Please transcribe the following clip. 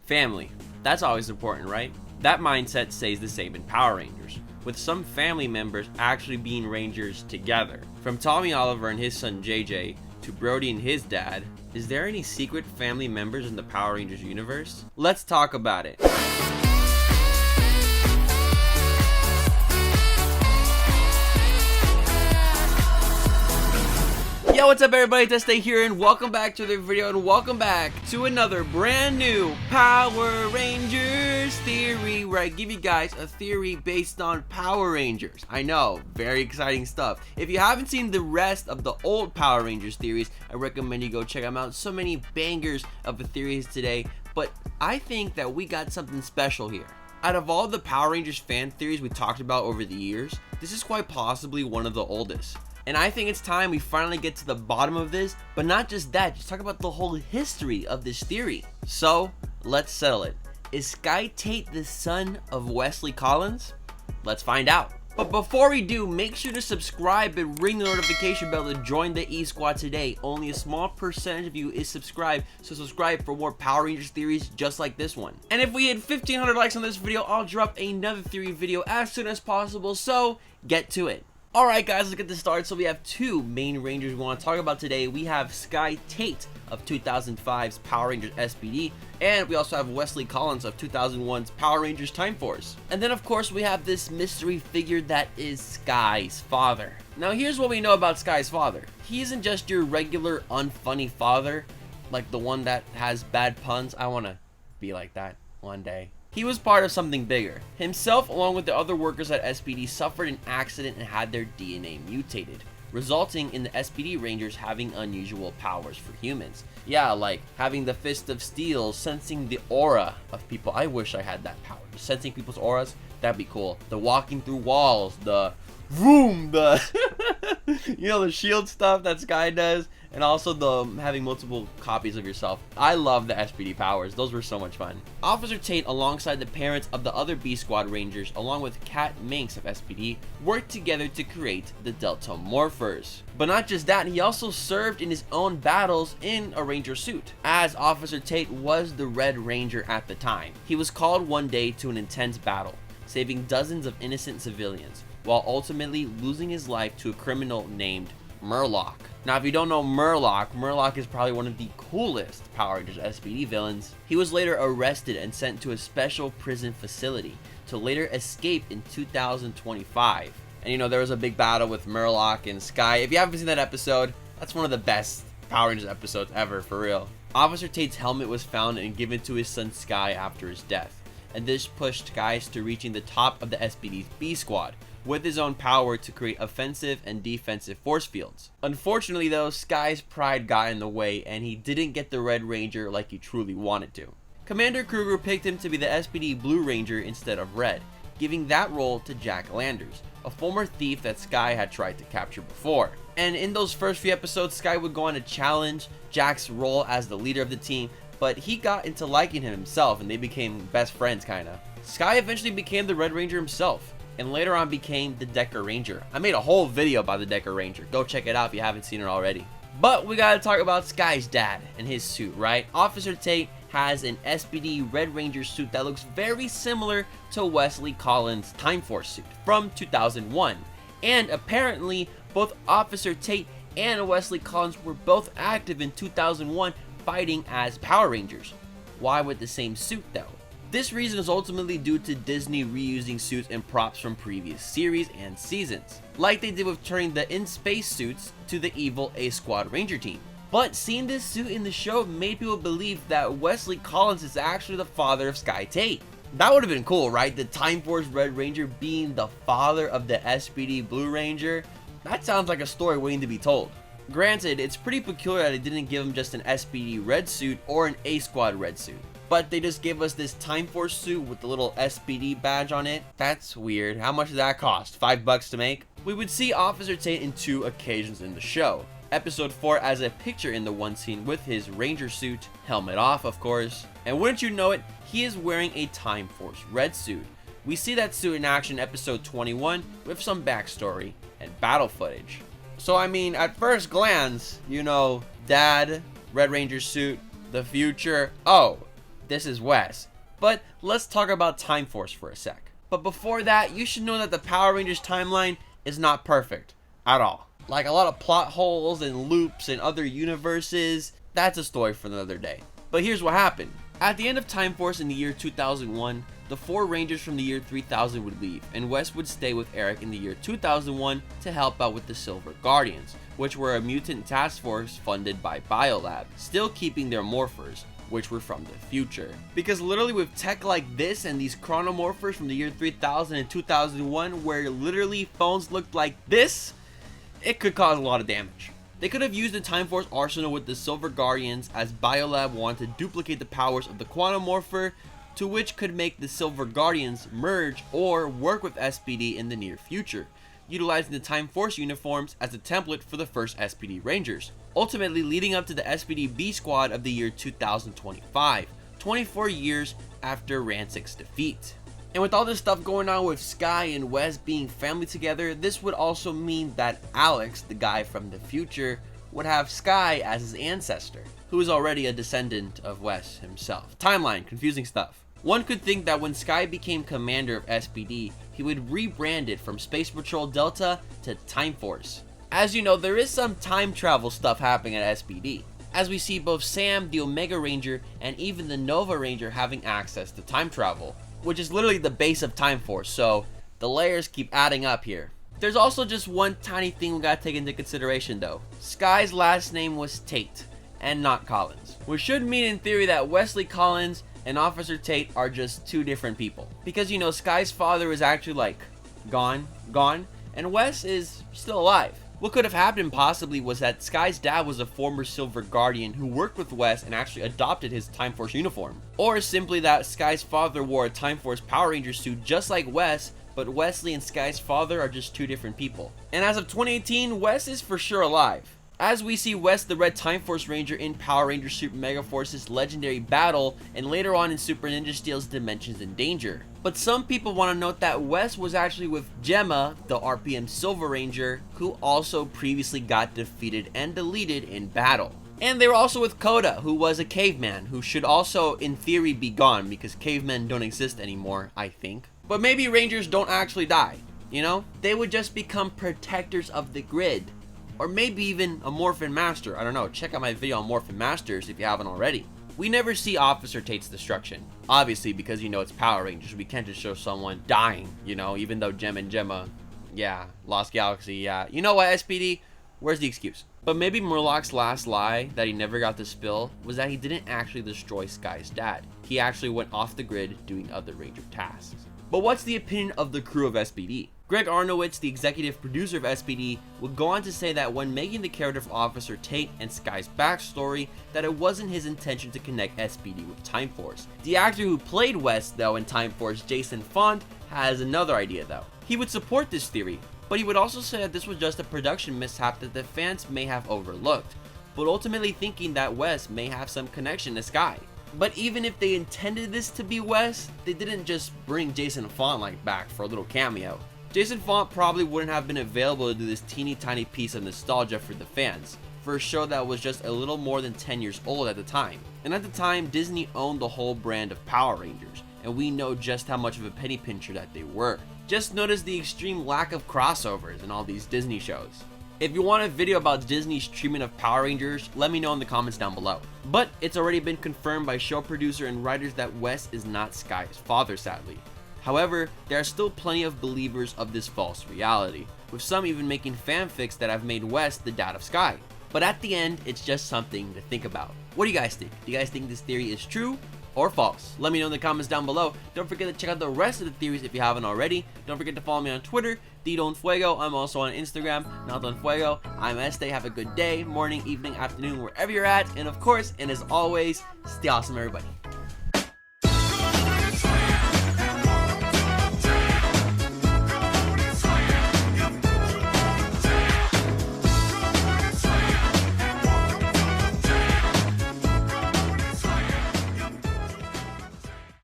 Family. That's always important, right? That mindset stays the same in Power Rangers, with some family members actually being Rangers together. From Tommy Oliver and his son JJ, to Brody and his dad, is there any secret family members in the Power Rangers universe? Let's talk about it. Yo, what's up everybody, it's Este here, and welcome back to the video, and welcome back to another brand new Power Rangers theory, where I give you guys a theory based on Power Rangers. I know, very exciting stuff. If you haven't seen the rest of the old Power Rangers theories, I recommend you go check them out. So many bangers of the theories today, but I think that we got something special here. Out of all the Power Rangers fan theories we talked about over the years, this is quite possibly one of the oldest. And I think it's time we finally get to the bottom of this, but not just that, just talk about the whole history of this theory. So, let's settle it. Is Sky Tate the son of Wesley Collins? Let's find out. But before we do, make sure to subscribe and ring the notification bell to join the E-Squad today. Only a small percentage of you is subscribed, so subscribe for more Power Rangers theories just like this one. And if we hit 1,500 likes on this video, I'll drop another theory video as soon as possible, so get to it. Alright guys, let's get this started. So we have two main Rangers we want to talk about today. We have Sky Tate of 2005's Power Rangers S.P.D. and we also have Wesley Collins of 2001's Power Rangers Time Force. And then of course we have this mystery figure that is Sky's father. Now here's what we know about Sky's father. He isn't just your regular unfunny father, like the one that has bad puns. I want to be like that one day. He was part of something bigger. Himself, along with the other workers at S.P.D, suffered an accident and had their DNA mutated, resulting in the S.P.D Rangers having unusual powers for humans. Yeah, like having the fist of steel, sensing the aura of people. I wish I had that power. Sensing people's auras, that'd be cool. The walking through walls, the vroom, the the shield stuff that Sky does, and also the having multiple copies of yourself. I love the S.P.D powers. Those were so much fun. Officer Tate, alongside the parents of the other B-Squad Rangers, along with Kat Minx of S.P.D, worked together to create the Delta Morphers. But not just that, he also served in his own battles in a Ranger suit, as Officer Tate was the Red Ranger at the time. He was called one day to an intense battle, saving dozens of innocent civilians, while ultimately losing his life to a criminal named Murloc. Now, if you don't know Murloc is probably one of the coolest Power Rangers S.P.D villains. He was later arrested and sent to a special prison facility to later escape in 2025. And there was a big battle with Murloc and Sky. If you haven't seen that episode, that's one of the best Power Rangers episodes ever, for real. Officer Tate's helmet was found and given to his son Sky after his death, and this pushed Sky to reaching the top of the S.P.D's B-Squad, with his own power to create offensive and defensive force fields. Unfortunately though, Sky's pride got in the way and he didn't get the Red Ranger like he truly wanted to. Commander Kruger picked him to be the S.P.D Blue Ranger instead of Red, giving that role to Jack Landers, a former thief that Sky had tried to capture before. And in those first few episodes, Sky would go on to challenge Jack's role as the leader of the team, but he got into liking him himself and they became best friends kinda. Sky eventually became the Red Ranger himself, and later on became the Dekaranger. I made a whole video about the Dekaranger. Go check it out if you haven't seen it already. But we gotta talk about Sky's dad and his suit, right? Officer Tate has an S.P.D Red Ranger suit that looks very similar to Wesley Collins' Time Force suit from 2001. And apparently, both Officer Tate and Wesley Collins were both active in 2001 fighting as Power Rangers. Why with the same suit though? This reason is ultimately due to Disney reusing suits and props from previous series and seasons, like they did with turning the in-space suits to the evil A-Squad Ranger team. But seeing this suit in the show made people believe that Wesley Collins is actually the father of Sky Tate. That would have been cool, right? The Time Force Red Ranger being the father of the S.P.D Blue Ranger. That sounds like a story waiting to be told. Granted, it's pretty peculiar that they didn't give him just an S.P.D red suit or an A-Squad red suit, but they just gave us this Time Force suit with the little S.P.D badge on it. That's weird. How much did that cost? $5 to make? We would see Officer Tate in 2 occasions in the show. Episode 4 as a picture in the one scene with his Ranger suit, helmet off of course, and wouldn't you know it, he is wearing a Time Force red suit. We see that suit in action in episode 21 with some backstory and battle footage. So I mean, at first glance, Dad, Red Ranger suit, the future. Oh, this is Wes. But let's talk about Time Force for a sec. But before that, you should know that the Power Rangers timeline is not perfect at all. Like a lot of plot holes and loops in other universes, that's a story for another day. But here's what happened. At the end of Time Force in the year 2001, the 4 Rangers from the year 3000 would leave, and Wes would stay with Eric in the year 2001 to help out with the Silver Guardians, which were a mutant task force funded by Biolab, still keeping their morphers, which were from the future. Because literally with tech like this and these chronomorphers from the year 3000 and 2001, where literally phones looked like this, it could cause a lot of damage. They could have used the Time Force arsenal with the Silver Guardians, as Biolab wanted to duplicate the powers of the Quantum Morpher, to which could make the Silver Guardians merge or work with S.P.D in the near future, utilizing the Time Force uniforms as a template for the first S.P.D Rangers, ultimately leading up to the S.P.D B-Squad of the year 2025, 24 years after Rancic's defeat. And with all this stuff going on with Sky and Wes being family together, this would also mean that Alex, the guy from the future, would have Sky as his ancestor, who is already a descendant of Wes himself. Timeline, confusing stuff. One could think that when Sky became commander of S.P.D, he would rebrand it from Space Patrol Delta to Time Force. As you know, there is some time travel stuff happening at S.P.D, as we see both Sam, the Omega Ranger, and even the Nova Ranger having access to time travel, which is literally the base of Time Force, so the layers keep adding up here. There's also just one tiny thing we gotta take into consideration though. Sky's last name was Tate, and not Collins, which should mean in theory that Wesley Collins and Officer Tate are just 2 different people. Because you know, Sky's father is actually like gone, and Wes is still alive. What could have happened possibly was that Sky's dad was a former Silver Guardian who worked with Wes and actually adopted his Time Force uniform. Or simply that Sky's father wore a Time Force Power Ranger suit just like Wes, but Wesley and Sky's father are just 2 different people. And as of 2018, Wes is for sure alive, as we see Wes the Red Time Force Ranger in Power Rangers Super Mega Force's legendary battle, and later on in Super Ninja Steel's Dimensions in Danger. But some people want to note that Wes was actually with Gemma, the RPM Silver Ranger, who also previously got defeated and deleted in battle. And they were also with Koda, who was a caveman, who should also in theory be gone because cavemen don't exist anymore, I think. But maybe Rangers don't actually die, you know? They would just become protectors of the grid. Or maybe even a Morphin Master, I don't know, check out my video on Morphin Masters if you haven't already. We never see Officer Tate's destruction, obviously because you know it's Power Rangers, we can't just show someone dying, you know, even though Gem and Gemma, yeah, Lost Galaxy, yeah. You know what, S.P.D, where's the excuse? But maybe Murloc's last lie that he never got to spill was that he didn't actually destroy Sky's dad. He actually went off the grid doing other Ranger tasks. But what's the opinion of the crew of S.P.D? Greg Arnowitz, the executive producer of S.P.D, would go on to say that when making the character of Officer Tate and Sky's backstory, that it wasn't his intention to connect S.P.D with Time Force. The actor who played Wes, though, in Time Force, Jason Font, has another idea, though. He would support this theory, but he would also say that this was just a production mishap that the fans may have overlooked, but ultimately thinking that Wes may have some connection to Sky. But even if they intended this to be Wes, they didn't just bring Jason Font like back for a little cameo. Jason Font probably wouldn't have been available to do this teeny tiny piece of nostalgia for the fans, for a show that was just a little more than 10 years old at the time. And at the time, Disney owned the whole brand of Power Rangers, and we know just how much of a penny pincher that they were. Just notice the extreme lack of crossovers in all these Disney shows. If you want a video about Disney's treatment of Power Rangers, let me know in the comments down below. But it's already been confirmed by show producer and writers that Wes is not Sky's father, sadly. However, there are still plenty of believers of this false reality, with some even making fanfics that have made Wes the dad of Sky. But at the end, it's just something to think about. What do you guys think? Do you guys think this theory is true or false? Let me know in the comments down below. Don't forget to check out the rest of the theories if you haven't already. Don't forget to follow me on Twitter, Don Fuego. I'm also on Instagram, Don Fuego. I'm Este. Have a good day, morning, evening, afternoon, wherever you're at. And of course, and as always, stay awesome, everybody.